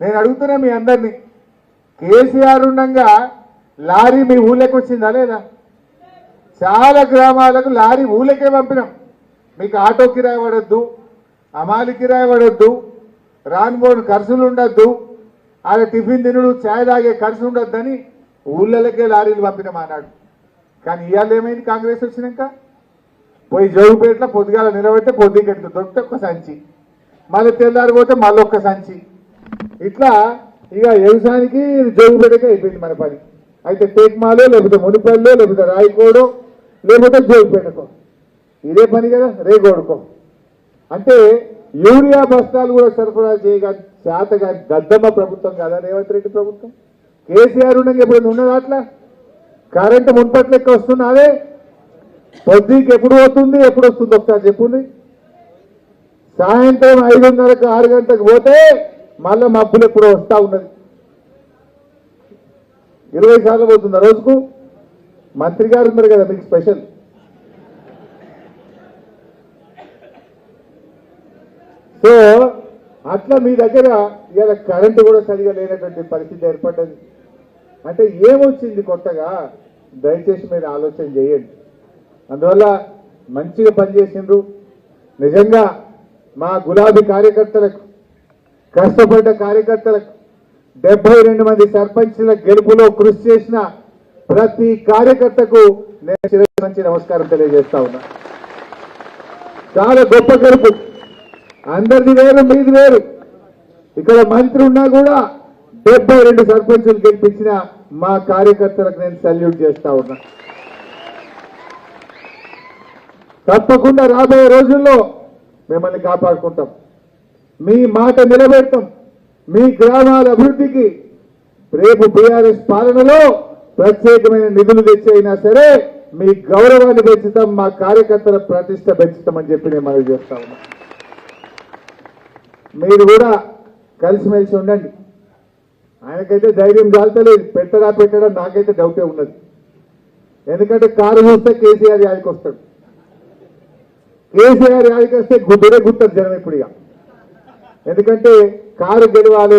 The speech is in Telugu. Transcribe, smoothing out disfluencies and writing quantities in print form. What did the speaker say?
నేను అడుగుతున్నా మీ అందరినీ, కేసీఆర్ ఉండగా లారీ మీ ఊళ్ళకి వచ్చిందా లేదా? చాలా గ్రామాలకు లారీ ఊళ్ళకే పంపినాం. మీకు ఆటో కిరాయి పడొద్దు, అమాలి కిరాయి పడొద్దు, రాన్బోర్డు ఖర్చులు ఉండొద్దు, ఆడ టిఫిన్ తినుడు ఛాయ్ తాగే ఖర్చు ఉండొద్దని ఊళ్ళకే లారీలు పంపినాం అన్నాడు. కానీ ఇవాళ ఏమైంది? కాంగ్రెస్ వచ్చినాక పోయి జోగుపేటలో పొద్దుగాల నిలబెడితే పొద్దుకెట్టు దొరికితే ఒక్క సంచి, మళ్ళీ తెల్లారిపోతే మళ్ళీ ఒక్క సంచి. ఇట్లా ఇక వ్యవసాయానికి జోగుపేటకే అయిపోయింది మన పని. అయితే టేక్మాలో లేకపోతే మునిపల్లో లేకపోతే రాయకోడో లేకపోతే జోగుపేటకో ఇదే పని కదా, రేగోడుకో. అంటే యూరియా బస్తాలు కూడా సరఫరా చేయగా చేతగా దద్దమ్మ ప్రభుత్వం కదా రేవంత్ రెడ్డి ప్రభుత్వం. కేసీఆర్ ఉండగా ఎప్పుడు ఉన్నదా అట్లా? కరెంటు మున్పట్ల లెక్క వస్తున్నా? అదే పొద్దుకి ఎప్పుడు పోతుంది, ఎప్పుడు వస్తుంది ఒకసారి చెప్పుంది. సాయంత్రం 5:30కు 6 గంటలకు పోతే మళ్ళీ మబ్బులు ఎప్పుడు వస్తూ ఉన్నది. 20 సార్లు పోతుందా రోజుకు? మంత్రి గారు ఉన్నారు కదా మీకు స్పెషల్. సో అట్లా మీ దగ్గర ఇలా కరెంటు కూడా సరిగా లేనటువంటి పరిస్థితి ఏర్పడ్డది. అంటే ఏమొచ్చింది కొత్తగా? దయచేసి మీరు ఆలోచన చేయండి. అందువల్ల మంచిగా పనిచేసిండ్రు. నిజంగా మా గులాబీ కార్యకర్తలకు, కష్టపడ్డ కార్యకర్తలకు, 72 మంది సర్పంచ్ల గెలుపులో కృషి చేసిన ప్రతి కార్యకర్తకు నేను శిరస్సు నుంచి నమస్కారం తెలియజేస్తా ఉన్నా. చాలా గొప్ప గెలుపు. అందరిది వేరు, మీది వేరు. ఇక్కడ మంత్రి ఉన్నా కూడా 72 సర్పంచులు గెలిపించిన మా కార్యకర్తలకు నేను సల్యూట్ చేస్తా ఉన్నా. తప్పకుండా రాబోయే రోజుల్లో మిమ్మల్ని కాపాడుకుంటాం, మీ మాట నిలబెడతాం. మీ గ్రామాల అభివృద్ధికి రేపు బీఆర్ఎస్ పాలనలో ప్రత్యేకమైన నిధులు తెచ్చైనా సరే మీ గౌరవాన్ని పెంచుతాం, మా కార్యకర్తల ప్రతిష్ట పెంచుతామని చెప్పి నేను మనవి చేస్తా ఉన్నా. మీరు కూడా కలిసిమెలిసి ఉండండి. ఆయనకైతే ధైర్యం చాలతలేదు, పెట్టడా నాకైతే డౌటే ఉన్నది. ఎందుకంటే కారు చూస్తే కేసీఆర్ యాదికి వస్తాడు. కేసీఆర్ యాదికి వస్తే గుడ్డరే గుర్తారు జనం ఇప్పుడు. ఇక ఎందుకంటే కారు గెలవాలి,